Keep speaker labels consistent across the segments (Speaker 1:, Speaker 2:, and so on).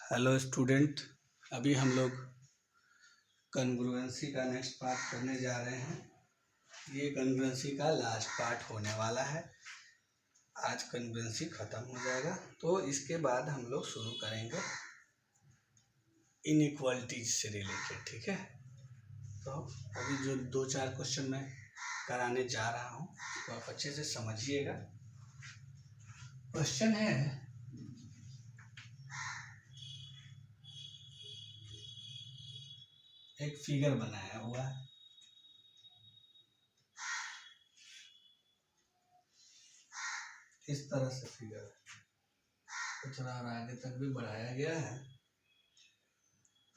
Speaker 1: Hello student, अभी हम लोग कॉन्ग्रुएंसी का नेक्स्ट पार्ट करने जा रहे हैं। ये कॉन्ग्रुएंसी का लास्ट पार्ट होने वाला है। आज कॉन्ग्रुएंसी ख़त्म हो जाएगा तो इसके बाद हम लोग शुरू करेंगे इनइक्वालिटीज से रिलेटेड। ठीक है, तो अभी जो 2-4 क्वेश्चन मैं कराने जा रहा हूँ तो आप अच्छे से समझिएगा। क्वेश्चन है, एक फिगर बनाया हुआ है, इस तरह से फिगर है, तो थोड़ा और आगे तक भी बढ़ाया गया है,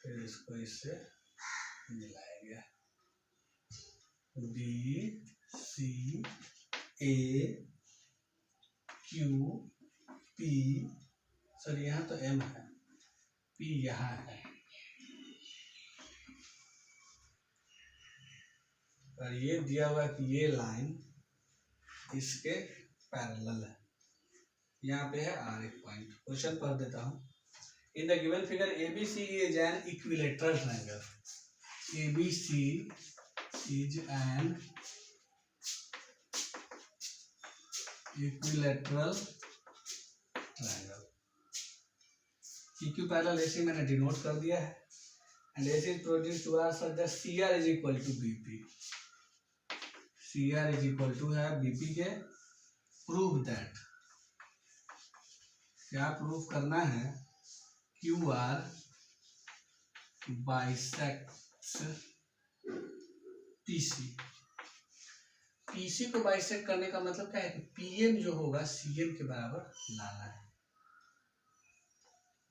Speaker 1: फिर इसको इससे मिलाया गया। बी सी ए क्यू पी, सर यहाँ तो एम है, पी यहाँ है, और ये दिया हुआ कि ये लाइन इसके पैरेलल है। यहाँ पे है आर एक पॉइंट। क्वेश्चन पढ़ देता हूँ। In the given figure ABC is an equilateral triangle. ABC is an equilateral triangle. PQ parallel AC मैंने डिनोट कर दिया है, and AC is produced to us such that CR is equal to BP. CR is equal to है BP के। Prove that, क्या prove करना है? QR bisects PC। PC को बाइसेक्ट करने का मतलब क्या है कि PM जो होगा CM के बराबर लाना है।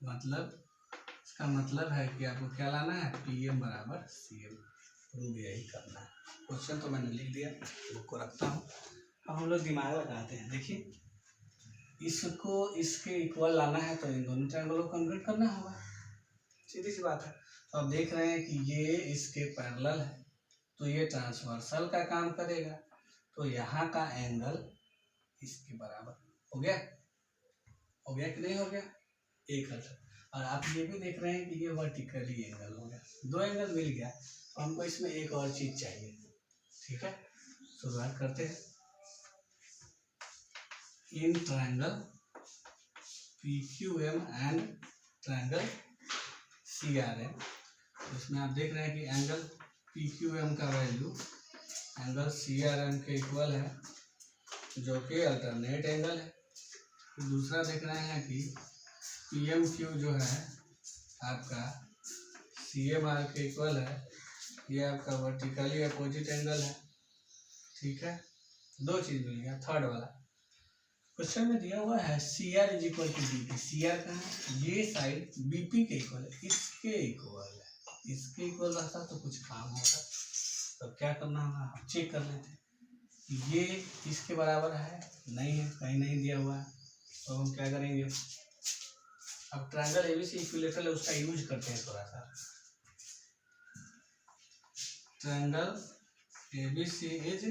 Speaker 1: मतलब इसका मतलब है कि आपको क्या लाना है? PM बराबर CM। प्रूव यही करना है। क्वेश्चन तो मैंने लिख दिया, बुक को रखता हूँ। अब हम लोग दिमाग लगाते हैं। देखिए, इसको इसके इक्वल लाना है तो इन दोनों ट्रायंगल को कन्वर्ट करना होगा, सीधी सी बात है। तो आप देख रहे हैं कि ये इसके पैरेलल है तो ये ट्रांसवर्सल का काम करेगा, तो यहाँ का एंगल इसके बराबर हो गया। हो गया कि नहीं हो गया? एक है। और आप ये भी देख रहे हैं कि ये वर्टिकली एंगल हो गया। दो एंगल मिल गया, तो हमको इसमें एक और चीज चाहिए। ठीक है, शुरुआत करते हैं। In triangle PQM and triangle CRM, इसमें आप देख रहे हैं कि एंगल PQM का वैल्यू एंगल CRM के इक्वल है, जो कि अल्टरनेट एंगल है। तो दूसरा देख रहे हैं कि PMQ जो है आपका CMR के इक्वल है, ये आपका वर्टिकली अपोजिट एंगल है। ठीक है, दो चीज मिल गया। थर्ड वाला क्वेश्चन में दिया हुआ है CR is equal to BP। CR कहाँ है? ये साइड BP के इक्वल है, इसके इक्वल है। इसके इक्वल रहता तो कुछ काम होता। तो क्या करना होगा? चेक कर लेते हैं। ये इसके बराबर है? नहीं है, कहीं नहीं दिया हुआ है, तो हम क्या करेंगे? अब ट्रायंगल ABC इक्विलेटरल है, उसका यूज करते हैं थोड़ा सा। ट्रायंगल ABC इज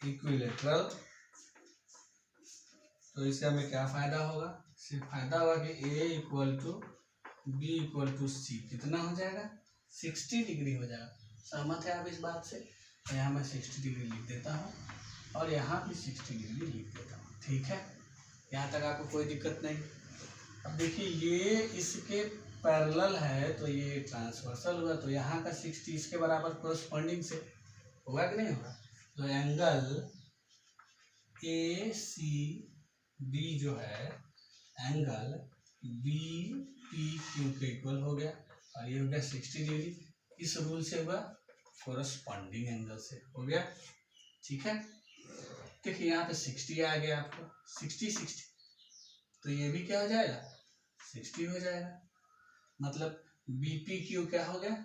Speaker 1: इक्विलेटरल, तो इससे हमें क्या फायदा होगा? सिर्फ फायदा होगा कि A equal to B equal to C कितना हो जाएगा? 60 डिग्री हो जाएगा। सहमत है आप इस बात से? तो यहाँ मैं 60 डिग्री लिख देता हूँ और यहाँ भी 60 डिग्री लिख देता हूँ। ठीक है, यहाँ तक आपको कोई दिक्कत नहीं। अब देखिए, ये इसके पैरेलल है तो ये ट्रांसवर्सल हुआ, तो यहाँ का 60 इसके बराबर कोरस्पॉन्डिंग से होगा कि नहीं होगा? तो एंगल ACB जो है एंगल BPQ के इक्वल हो गया, और ये हो गया 60 डिग्री। इस रूल से हुआ कोरस्पॉन्डिंग एंगल से हो गया। ठीक है, देखिए यहाँ पे 60 आ गया आपको, 60, तो ये भी क्या हो जाएगा? 60 हो जाएगा। मतलब BPQ क्या हो गया?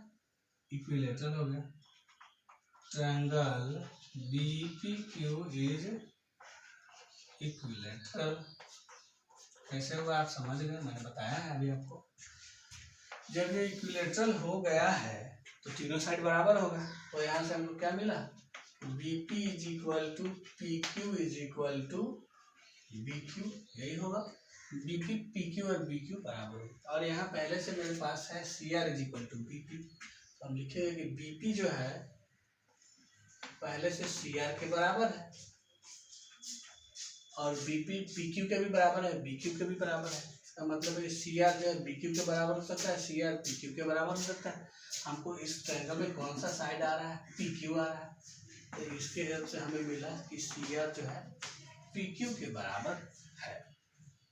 Speaker 1: इक्विलेटरल हो गया। Triangle BPQ is equilateral. कैसे हुआ आप समझ गए, मैंने बताया है अभी आपको। जब ये इक्विलेटरल हो गया है तो तीनों साइड बराबर होगा, तो यहाँ से हमको क्या मिला? BP is equal to PQ is equal to BQ, यही होगा। बीपी पीक्यू और बीक्यू बराबर हो। और यहाँ पहले से मेरे पास है C R is equal to BP, तो हम लिखेंगे कि बीपी जो है पहले से सी आर के बराबर है, और बीपी पीक्यू के भी बराबर है, बीक्यू के भी बराबर है। इसका मतलब है सी आर जो है बीक्यू के बराबर हो सकता है, सी आर पीक्यू के बराबर हो सकता है। हमको इस ट्रायंगल में कौन सा साइड आ रहा है, पीक्यू आ रहा है, तो इसके हेल्प से हमें मिला कि सी आर जो है पीक्यू के बराबर है।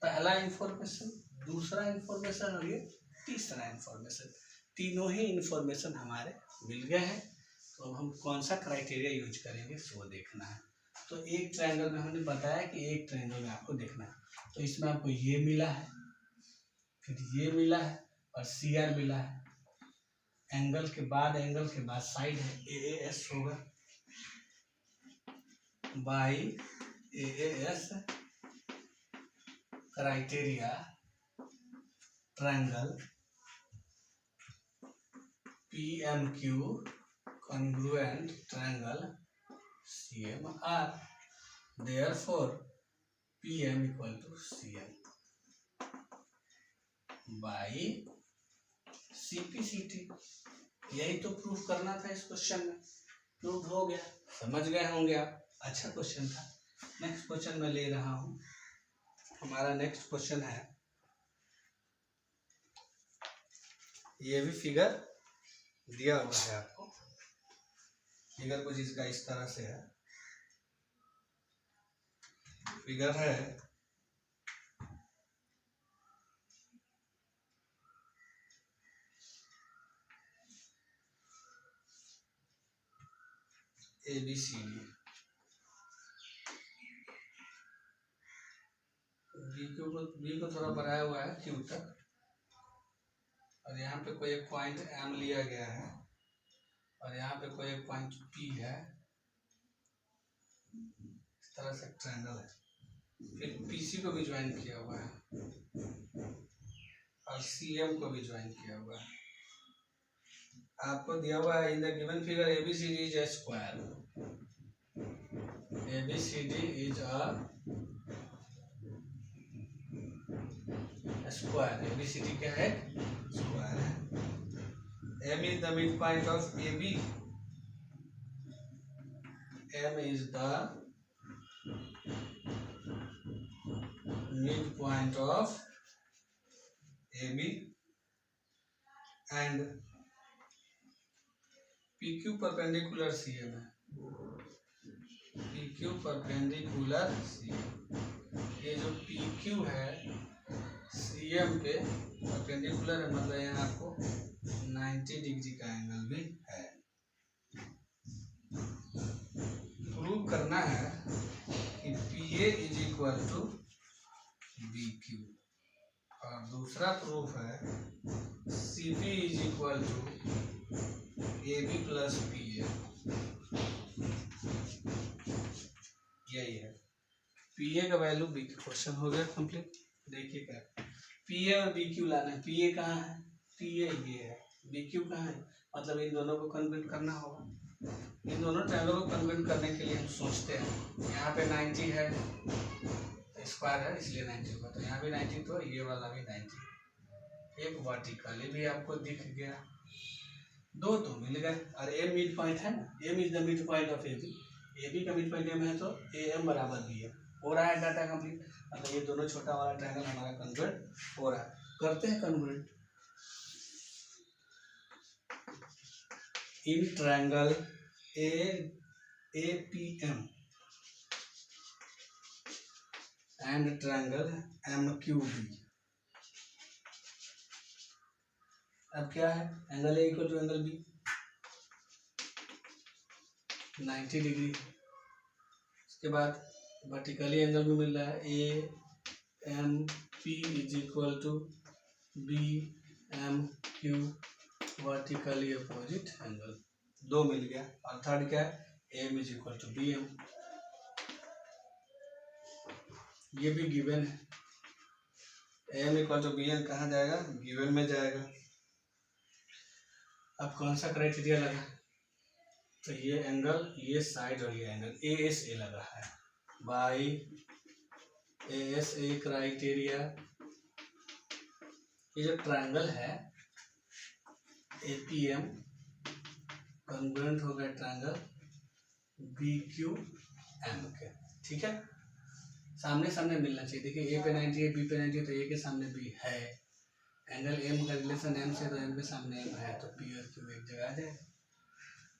Speaker 1: पहला इंफॉर्मेशन, दूसरा इंफॉर्मेशन और ये तीसरा इंफॉर्मेशन, तीनों ही इंफॉर्मेशन हमारे मिल गए हैं। तो अब हम कौन सा क्राइटेरिया यूज करेंगे वो देखना है। तो एक ट्रायंगल में हमने बताया कि एक ट्रायंगल में आपको देखना है, तो इसमें आपको ये मिला है, फिर ये मिला है और सी आर मिला है। एंगल के बाद साइड है, ए एस होगा by A S criteria triangle PMQ congruent triangle CMR, therefore PM equal to CM by CPCT। यही तो प्रूफ करना था इस क्वेश्चन में, प्रूफ हो गया, समझ गए होंगे आप। अच्छा क्वेश्चन था। नेक्स्ट क्वेश्चन मैं ले रहा हूँ। हमारा नेक्स्ट क्वेश्चन है, ये भी फिगर दिया हुआ है आपको। फिगर कुछ इसका इस तरह से है, फिगर है ABCD, बी को थोड़ा बढ़ाया हुआ है क्यू तक, और यहाँ पे कोई एक पॉइंट एम लिया गया है, और यहाँ पे कोई एक पॉइंट पी है। इस तरह से ट्रायंगल है। फिर पीसी को भी ज्वाइन किया हुआ है और सीएम को भी ज्वाइन किया हुआ है। आपको दिया हुआ है in the given figure ABCD is a square, ABCD is a square. ABCD क्या है, स्क्वायर है। M is the midpoint of AB, M is the midpoint of AB and PQ perpendicular CM है, PQ perpendicular CM। ये जो PQ है CM पे perpendicular है, मतलब यहाँ आपको 90 डिग्री का एंगल भी है। प्रूव करना है कि PA is equal to BQ, और दूसरा प्रूफ है CP is equal to AB plus PA। यही है PA का वैल्यू, B का क्वेश्चन हो गया कंप्लीट। देखिए क्या PA और BQ लाना है। PA कहाँ है, PA ये है, BQ कहाँ है, मतलब इन दोनों को कन्वर्ट करना होगा। इन दोनों ट्रायंगल को कन्वर्ट करने के लिए हम सोचते हैं, यहाँ पे 90 है, स्क्वायर है इसलिए 90 होगा, तो यहाँ भी 90, तो ये वाला भी 90। एक वर्टिकली भी आपको दिख गया, दो तो मिल गए, और M मिड पॉइंट है ना, M is the mid point of AB, AB का मिड पॉइंट M है, तो AM बराबर भी है। हो रहा है डाटा कंप्लीट, मतलब ये दोनों छोटा वाला ट्रायंगल हमारा कन्वर्ट हो रहा है। करते हैं convert. In triangle APM and triangle MQB, अब क्या है, angle A equal to angle B 90 degree. इसके बाद वर्टिकली एंगल में मिल रहा है AMP is equal to BMQ vertically opposite angle, दो मिल गया। और थर्ड क्या है, M is equal to BM, ये भी गिवन है। M इक्वल टू BM कहाँ जाएगा, गिवन में जाएगा। अब कौन सा क्राइटेरिया लगा, तो ये एंगल, ये साइड और ये एंगल ASA लगा है बाई ASA क्राइटेरिया, ये जो ट्रायंगल है APM कॉन्ग्रुएंट हो गया ट्रायंगल BQM के, ठीक है। सामने सामने मिलना चाहिए। देखिए A पे 90 है, B पे 90 है, तो A के सामने B है। एंगल M का रिलेशन M से, तो M के सामने M है, तो P और Q एक जगह आ जाएगा।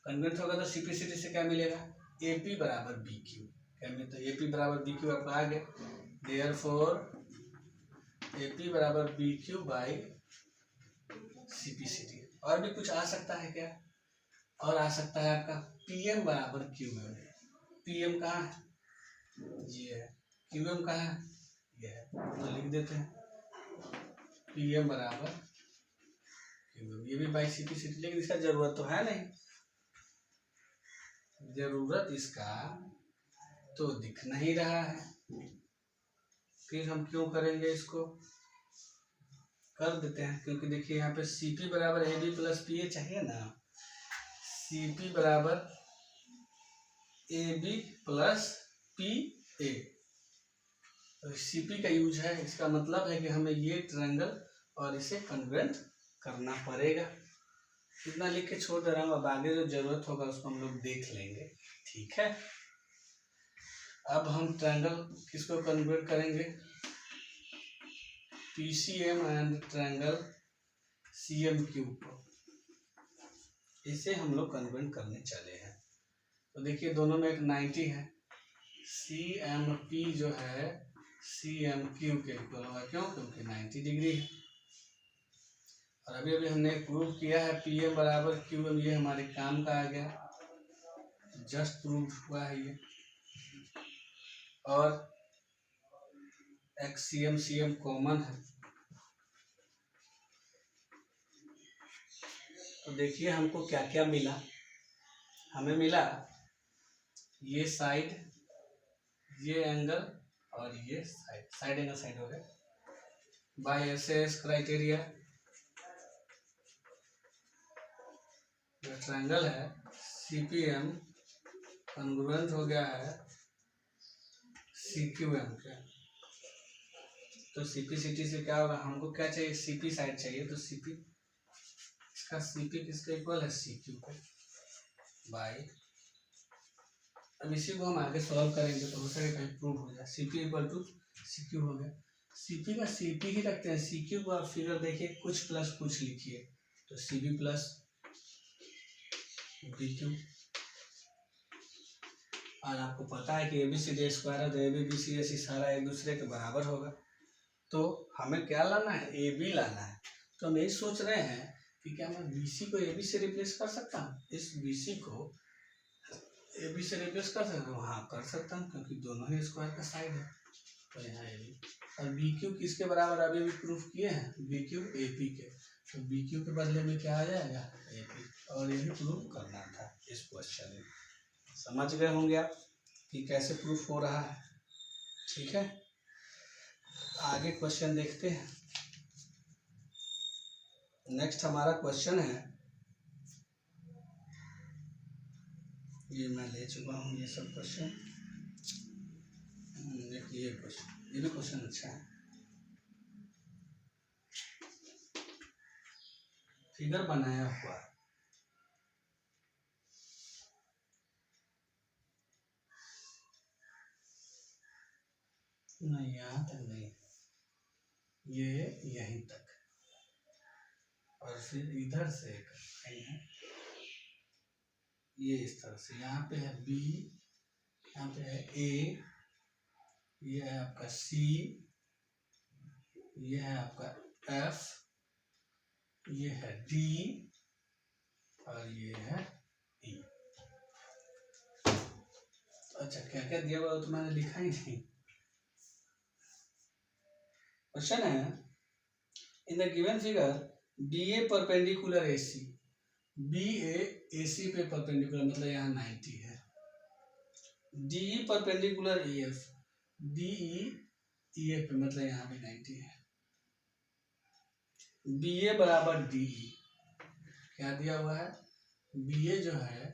Speaker 1: कन्वर्ट होगा तो CPCT से क्या मिलेगा, AP बराबर BQ। क्या मिले, तो AP बराबर BQ आपका आ गया। देयरफॉर AP बराबर BQ बाई CPCT। और भी कुछ आ सकता है क्या, और आ सकता है आपका PM बराबर QM। PM कहाँ है, ये है। QM कहाँ है, ये है, तो लिख देते हैं PM बराबर QM। ये भी बाई CPCT, लेकिन इसका जरूरत तो है नहीं, जरूरत इसका तो दिख नहीं रहा है, फिर हम क्यों करेंगे, इसको कर देते हैं। क्योंकि देखिए यहाँ पे CP बराबर AB प्लस PA चाहिए ना, CP बराबर AB प्लस PA, तो CP का यूज है। इसका मतलब है कि हमें ये ट्रायंगल और इसे कन्वर्ट करना पड़ेगा। इतना लिख के छोड़ दे रहा हूँ, अब आगे जो जरूरत होगा उसको हम लोग देख लेंगे, ठीक है। अब हम ट्रायंगल किसको कन्वर्ट करेंगे, PCM एंड ट्रायंगल CMQ को, इसे हम लोग कन्वर्ट करने चले हैं। तो देखिए दोनों में एक 90 है, CMP जो है CMQ के इक्वल होगा, क्यों, क्योंकि 90 डिग्री है। और अभी अभी हमने प्रूव किया है PM बराबर QM, ये हमारे काम का आ गया, जस्ट प्रूव हुआ है ये। और XCM CM कॉमन है, तो देखिए हमको क्या क्या मिला। हमें मिला ये साइड, ये एंगल और ये साइड, साइड एंगल साइड हो गया बाय SAS क्राइटेरिया। जो ट्रायंगल है CPM कॉन्ग्रुएंट हो गया है CQM के, तो CPCT से क्या होगा, हमको क्या चाहिए, CP साइड चाहिए, तो CP, इसका CP किसके इक्वल है, CQ के बाय। अब इसी को हम आगे सॉल्व करेंगे तो हो सके कहीं प्रूव हो जाए। CP इक्वल टू CQ हो गया, CP का CP ही रखते हैं, CQ को आप फिगर देखिए कुछ प्लस कुछ लिखिए, तो CB प्लस BQ। और आपको पता है कि ABCD स्क्वायर है, तो ABBCD सारा एक दूसरे के बराबर होगा, तो हमें क्या लाना है, AB लाना है। तो हम यही सोच रहे हैं कि क्या मैं BC को AB से रिप्लेस कर सकता हूँ, इस BC को AB से रिप्लेस कर सकता हूँ, हाँ कर सकता हूँ, क्योंकि दोनों ही स्क्वायर का साइड है, तो यहाँ AB। और BQ किसके बराबर अभी भी प्रूफ किए हैं, BQ AP के, तो BQ के बदले में क्या आ जाएगा, AP, और यही प्रूफ करना था इस क्वेश्चन में। समझ गए होंगे आप कि कैसे प्रूफ हो रहा है, ठीक है। आगे क्वेश्चन देखते हैं। नेक्स्ट हमारा क्वेश्चन है, ये मैं ले चुका हूँ ये सब क्वेश्चन। देखिए क्वेश्चन, ये भी क्वेश्चन अच्छा है। फिगर बनाया हुआ नहीं, यहाँ तक नहीं, ये यहीं तक, और फिर इधर से करते हैं ये इस तरह से। यहाँ पे है B, यहाँ पे है A, ये है आपका C, ये है आपका F, ये है D, और ये है E। अच्छा क्या क्या दिया हुआ तो मैंने लिखा ही नहीं। क्वेश्चन है, in the given figure BA perpendicular AC, BA AC पे परपेंडिकुलर, मतलब यहाँ 90 है, DE perpendicular EF, DE EF पे मतलब यहाँ भी 90 है, BA बराबर DE, क्या दिया हुआ है, BA जो है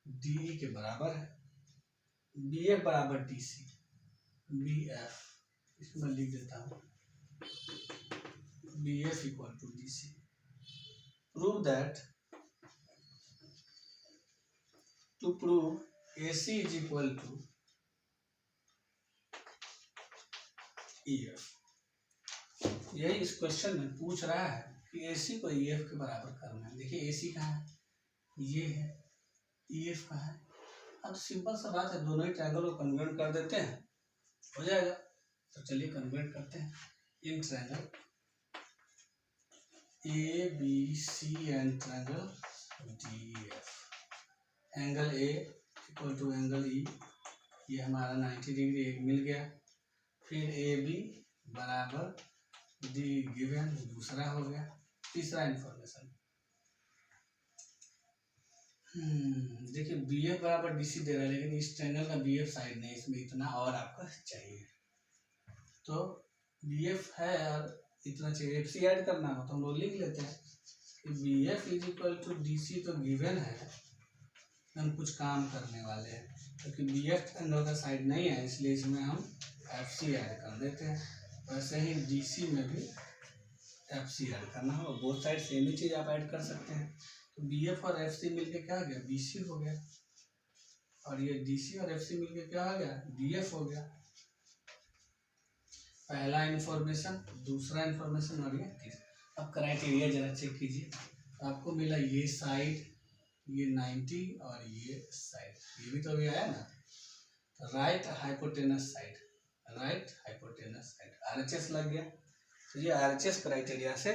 Speaker 1: DE के बराबर है, BF बराबर DC, BF इसमें मैं लिख देता हूँ BF equal to DC। Prove that, to prove AC is equal to EF। यही इस क्वेश्चन में पूछ रहा है कि AC को EF के बराबर करना है। देखिए AC कहाँ है, ये है, EF कहाँ है। अब सिंपल सा बात है, दोनों ही ट्रायंगल को कन्वर्ट कर देते हैं, हो जाएगा। तो चलिए कन्वर्ट करते हैं। In triangle ABC and triangle DEF, angle A equal to angle E, ये हमारा 90 डिग्री एक मिल गया। फिर AB बराबर D गिवन, दूसरा हो गया। तीसरा इंफॉर्मेशन, देखिए BF बराबर DC दे रहा है, लेकिन इस ट्रायंगल का BF साइड नहीं, इसमें इतना और आपको चाहिए। तो BF है और इतना चाहिए, FC ऐड करना हो तो हम लोग लिख लेते हैं कि BF is equal to DC तो गिवन है, हम कुछ काम करने वाले हैं क्योंकि BF ट्रायंगल का साइड नहीं है, इसलिए इसमें हम FC ऐड कर देते हैं। वैसे ही DC में भी FC ऐड करना हो, बोथ साइड सेम ही चीज़ आप ऐड कर सकते हैं। तो BF और FC मिलके क्या हो गया, BC हो गया, और ये DC और FC मिलके क्या हो गया, BF हो गया। पहला इंफॉर्मेशन, दूसरा इंफॉर्मेशन और ये तीसरा। अब क्राइटेरिया जरा चेक कीजिए, आपको मिला ये साइड, ये 90 और ये साइड, ये भी तो अभी आया ना, right hypotenuse side, right hypotenuse side, RHS लग गया। तो ये RHS क्राइटेरिया से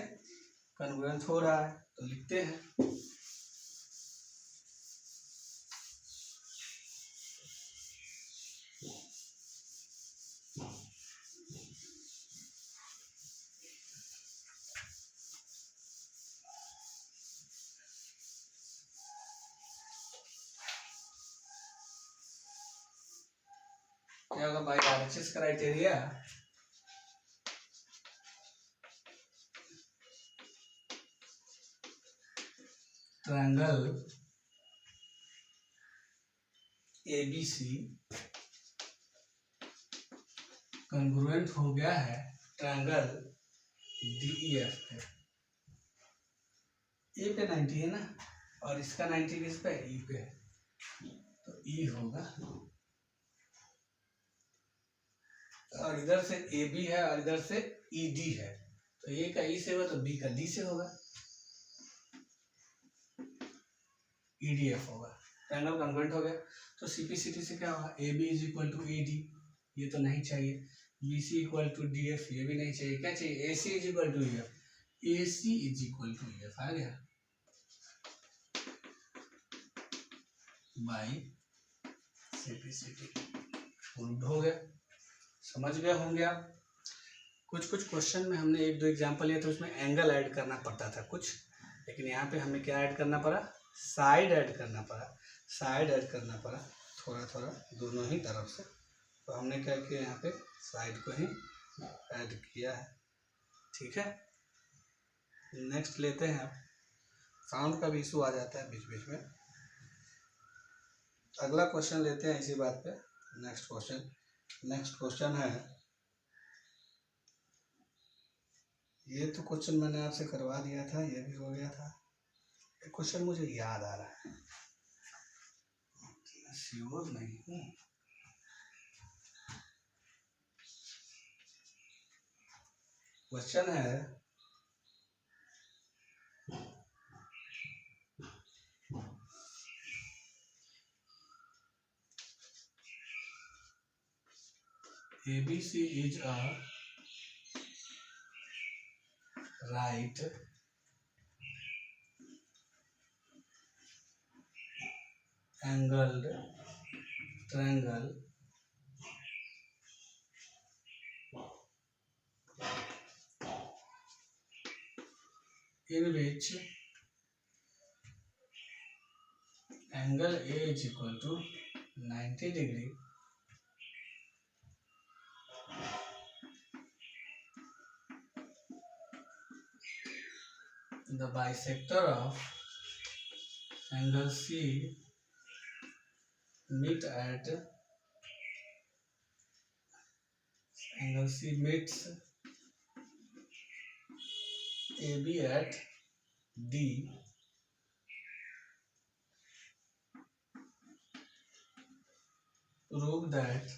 Speaker 1: कन्वर्जेंस हो रहा है, तो लिखते हैं क्या होगा भाई, RHS criteria triangle ABC congruent हो गया है ट्रायंगल DEF पे। ए पे 90 है ना, और इसका 90 किस पे, E पे, तो E होगा। और इधर से AB है और इधर से ED है, तो A का E से होगा तो B का D से होगा, EDF होगा। ट्रायंगल कन्वर्ट हो गया। तो CPCT से क्या होगा, AB is equal to AD, ये तो नहीं चाहिए। BC इक्वल टू DF, ये भी नहीं चाहिए। क्या चाहिए, AC is equal to EF, AC is equal to EF आ गया बाई CPCT, प्रूव्ड हो गया। समझ गए होंगे आप। कुछ कुछ क्वेश्चन में हमने एक दो एग्जांपल लिया था, उसमें एंगल ऐड करना पड़ता था कुछ, लेकिन यहाँ पे हमें क्या ऐड करना पड़ा, साइड ऐड करना पड़ा, साइड ऐड करना पड़ा थोड़ा थोड़ा दोनों ही तरफ से। तो हमने क्या किया, यहाँ पे साइड को ही ऐड किया है। ठीक है, नेक्स्ट लेते हैं। आप साउंड का भी इशू आ जाता है बीच बीच में। अगला क्वेश्चन लेते हैं इसी बात पे। नेक्स्ट क्वेश्चन है, ये तो क्वेश्चन मैंने आपसे करवा दिया था, ये भी हो गया था। एक क्वेश्चन मुझे याद आ रहा है, श्योर नहीं हूँ। क्वेश्चन है, ABC is a right angled triangle in which angle A is equal to 90 degree the bisector of angle C meet at angle C meets AB at D, prove that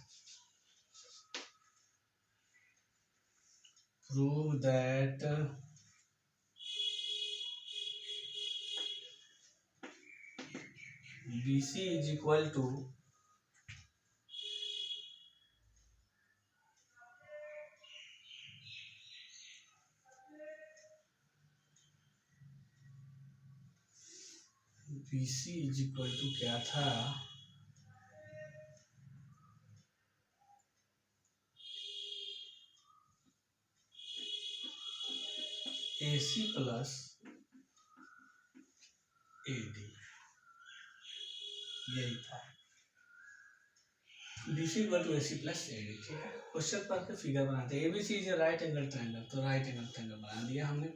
Speaker 1: BC is equal to क्या था, AC plus AD, यही था। BC equal to AC plus AD, ठीक है। Question पर के figure बनाते हैं। ABC is right angle triangle, तो राइट एंगल ट्रायंगल बना दिया हमने।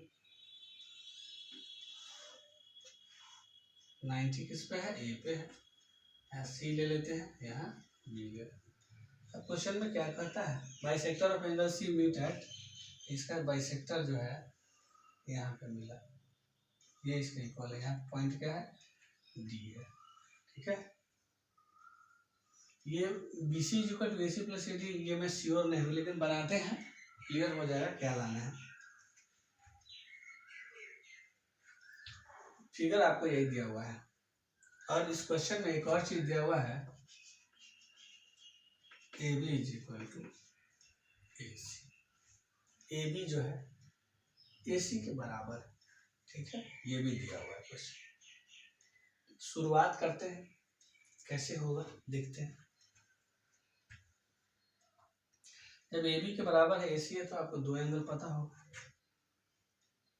Speaker 1: 90 किस पे है, A पे है, यहाँ C ले लेते हैं, यहाँ B ले। अब क्वेश्चन में क्या कहता है, bisector of angle C meet at, इसका बाइसेक्टर जो है यहाँ पे मिला, ये इसका इक्वल है, यहाँ पॉइंट क्या है, D है, ठीक है। ये BC equal to AC plus AD, ये मैं श्योर नहीं हूँ, लेकिन बनाते हैं, क्लियर हो जाएगा क्या लाना है। फिगर आपको यही दिया हुआ है, और इस क्वेश्चन में एक और चीज दिया हुआ है, AB is equal to AC, AB जो है AC के बराबर, ठीक है, ये भी दिया हुआ है क्वेश्चन। शुरुआत करते हैं, कैसे होगा देखते हैं। जब AB के बराबर है AC है, तो आपको दो एंगल पता होगा।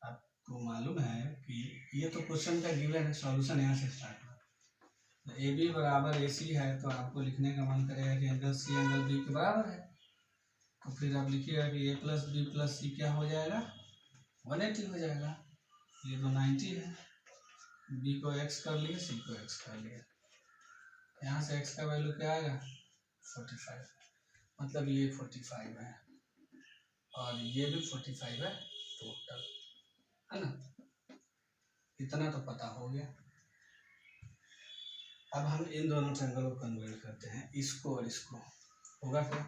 Speaker 1: आपको मालूम है कि ये तो क्वेश्चन का गिवन है, सॉल्यूशन यहाँ से स्टार्ट होगा। AB बराबर AC है, तो आपको लिखने का मन करेगा कि एंगल C एंगल B के बराबर है, तो फिर आप लिखिएगा कि A plus B plus C क्या हो जाएगा, 180 हो जाएगा। ये तो 90 है, B को x कर लिया, C को x कर लिया, यहाँ से x का वैल्यू क्या आएगा, 45, मतलब ये 45 है और ये भी 45 है टोटल, है ना। इतना तो पता हो गया। अब हम इन दोनों ट्रायंगल को कन्वर्ट करते हैं, इसको और इसको, होगा क्या,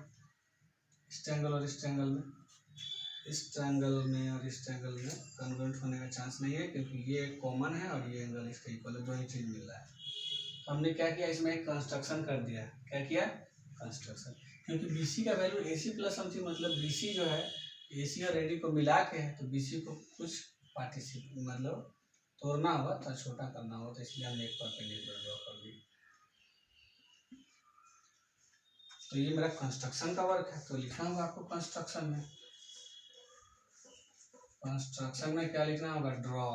Speaker 1: इस ट्रायंगल और इस ट्रायंगल में, इस ट्रायंगल में और इस ट्रायंगल में कन्वर्ट होने का चांस नहीं है, क्योंकि ये कॉमन है और ये एंगल इसका इक्वल है, दो ही चीज मिल रहा है। तो हमने क्या किया, इसमें एक कंस्ट्रक्शन कर दिया, क्या किया, कंस्ट्रक्शन, क्योंकि BC का वैल्यू AC प्लस समथिंग, मतलब BC जो है AC और AD को मिला के है, तो BC को कुछ पार्टिसिपेट मतलब तोड़ना होगा, तो छोटा करना होगा, तो इसलिए हमने एक परपेंडिकुलर ड्रॉ कर दी। तो ये मेरा कंस्ट्रक्शन का वर्क है, तो लिखना होगा आपको कंस्ट्रक्शन में। कंस्ट्रक्शन में क्या लिखना होगा, draw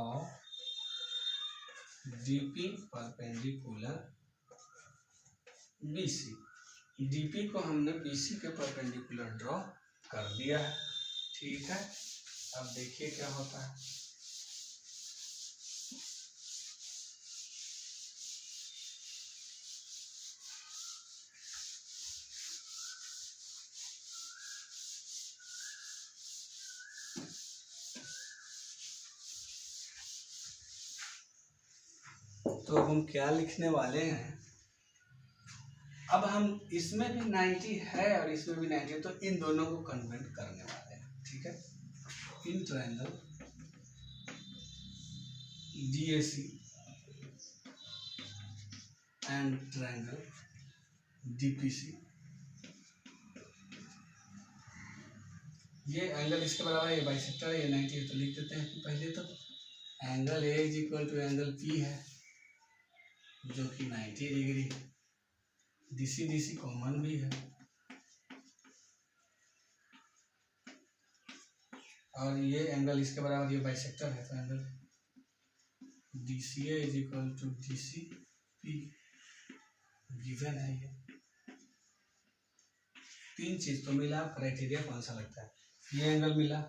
Speaker 1: DP perpendicular BC। DP को हमने BC के परपेंडिकुलर ड्रॉ कर दिया है, ठीक है। अब देखिए क्या होता है। तो अब हम क्या लिखने वाले हैं, अब हम इसमें भी 90 है और इसमें भी 90 है, तो इन दोनों को कन्वर्ट करने वाले हैं, ठीक है। In triangle DAC and triangle DPC, ये एंगल इसके बराबर है, ये बाइसेक्टर है, ये 90 है, तो लिख देते हैं कि पहले तो angle A is equal to angle P है, जो कि 90 डिग्री है, DC कॉमन भी है, और ये एंगल इसके बराबर, ये बाइसेक्टर है, तो angle DCA is equal to DCP given है। ये तीन चीज तो मिला, क्राइटेरिया कौन सा लगता है, ये एंगल मिला,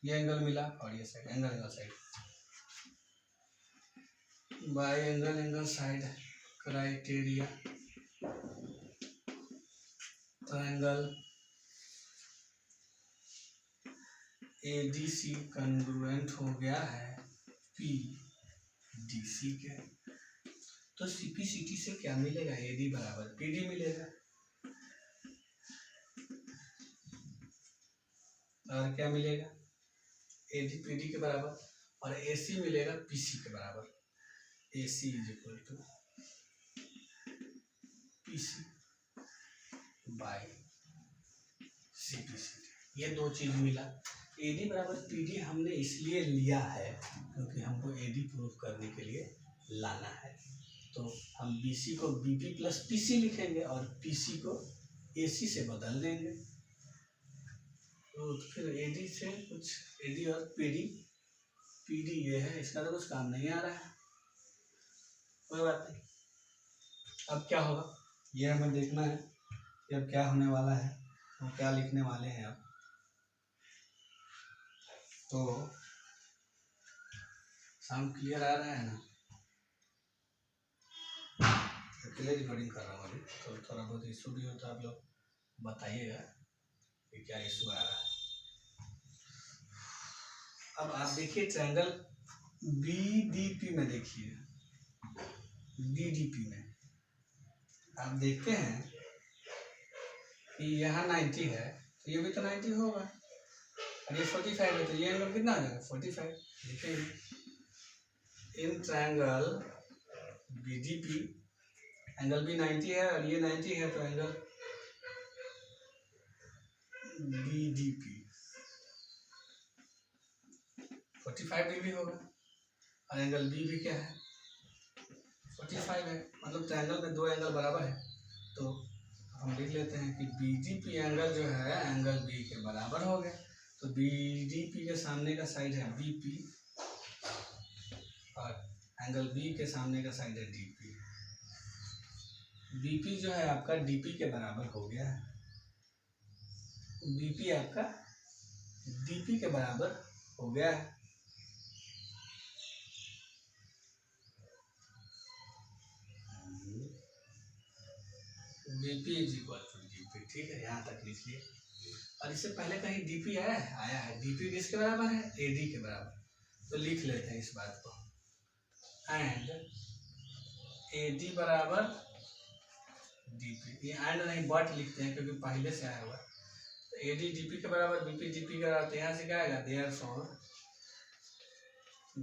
Speaker 1: ये एंगल मिला, और ये side angle side, bye angle side criteria, triangle ADC congruent हो गया है PDC के। तो CPCT से क्या मिलेगा, AD बराबर PD मिलेगा। और क्या मिलेगा, AD PD के बराबर, और AC मिलेगा PC के बराबर। AC is equal to PC by CPCT। ये दो चीज मिला। AD बराबर PD हमने इसलिए लिया है क्योंकि हमको AD प्रूफ करने के लिए लाना है। तो हम BC को BP प्लस PC लिखेंगे और PC को AC से बदल देंगे। तो फिर AD से कुछ AD और PD ये है, इसका तो कुछ काम नहीं आ रहा है, कोई बात नहीं। अब क्या होगा ये हमें देखना है कि अब क्या होने वाला है, हम क्या लिखने वाले हैं अब। तो साउंड क्लियर आ रहा है ना? अकेले रिकॉर्डिंग कर रहा हूँ अभी, तो थोड़ा बहुत इशू भी होता है, आप लोग बताइएगा कि क्या इशू आ रहा है। अब आप देखिए ट्रायंगल BDP में, देखिए BDP में आप देखते हैं कि यहाँ 90 है, तो ये भी तो 90 होगा, और ये 45 है, तो ये एंगल कितना आ जाएगा 45। देखिए इन ट्रायंगल BDP एंगल भी 90 है और ये 90 है, तो एंगल BDP 45 डिग्री होगा, और एंगल B भी क्या है 45 है। मतलब ट्रायंगल में दो एंगल बराबर है, तो हम लिख लेते हैं कि BDP एंगल जो है एंगल B के बराबर हो गया। तो BDP के सामने का साइड है BP और एंगल B के सामने का साइड है DP। BP जो है आपका DP के बराबर हो गया है, BP आपका DP के बराबर हो गया है। BP is equal to DP, ठीक है, यहाँ तक लिखिए। और इससे पहले कहीं DP आया है DP किसके बराबर है, AD के बराबर, तो लिख लेते हैं इस बात को। एंड AD बराबर DP, ये एंड नहीं बट लिखते हैं क्योंकि पहले से आया हुआ। तो AD DP के बराबर, BP DP के बराबर, तो यहाँ से क्या आएगा, देयरफॉर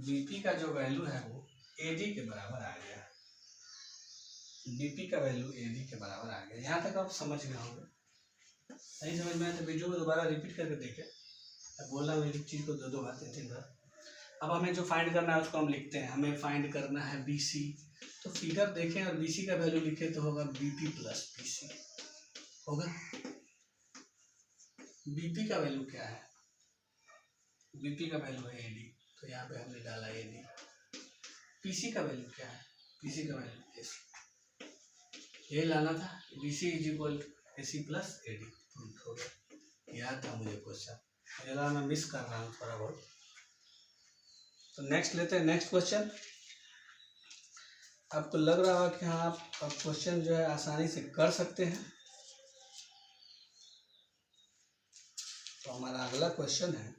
Speaker 1: BP का जो वैल्यू है वो AD के बराबर आ गया। BP का वैल्यू AD के बराबर आ गया। यहाँ तक आप समझ गए होंगे। नहीं समझ में आया तो वीडियो को दोबारा रिपीट करके देखें, बोला मेरी चीज़ को दो बार 3 बार। अब हमें जो फाइंड करना है उसको हम लिखते हैं। हमें फाइंड करना है BC, तो फिगर देखें और BC का वैल्यू लिखे तो होगा BP प्लस PC होगा। BP का वैल्यू क्या है, BP का वैल्यू है AD, तो यहाँ पे हमने डाला AD। PC का वैल्यू क्या है, PC का वैल्यू AC, ये लाना था। BC is equal to AC plus AD हो गया। याद था मुझे क्वेश्चन, अगर मैं मिस कर रहा हूँ थोड़ा बहुत। तो नेक्स्ट लेते हैं, नेक्स्ट क्वेश्चन। आपको लग रहा होगा कि हाँ आप क्वेश्चन जो है आसानी से कर सकते हैं। तो हमारा अगला क्वेश्चन है,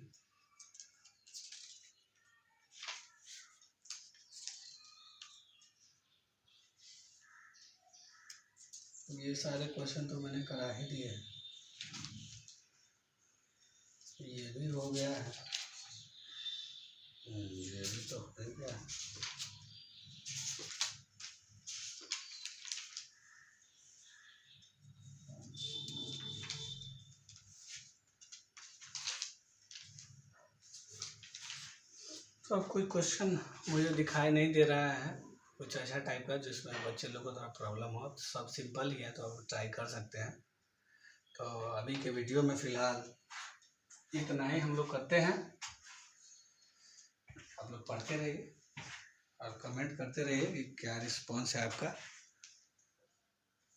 Speaker 1: ये सारे क्वेश्चन तो मैंने करा ही दिए हैं, ये भी हो गया है, ये भी तो हो गया। तो अब कोई क्वेश्चन मुझे दिखाई नहीं दे रहा है कुछ ऐसा टाइप का जिसमें बच्चे लोगों को थोड़ा प्रॉब्लम हो। सब सिंपल ही है, तो आप ट्राई कर सकते हैं। तो अभी के वीडियो में फ़िलहाल इतना ही हम लोग करते हैं। आप लोग पढ़ते रहिए और कमेंट करते रहिए कि क्या रिस्पॉन्स है आपका।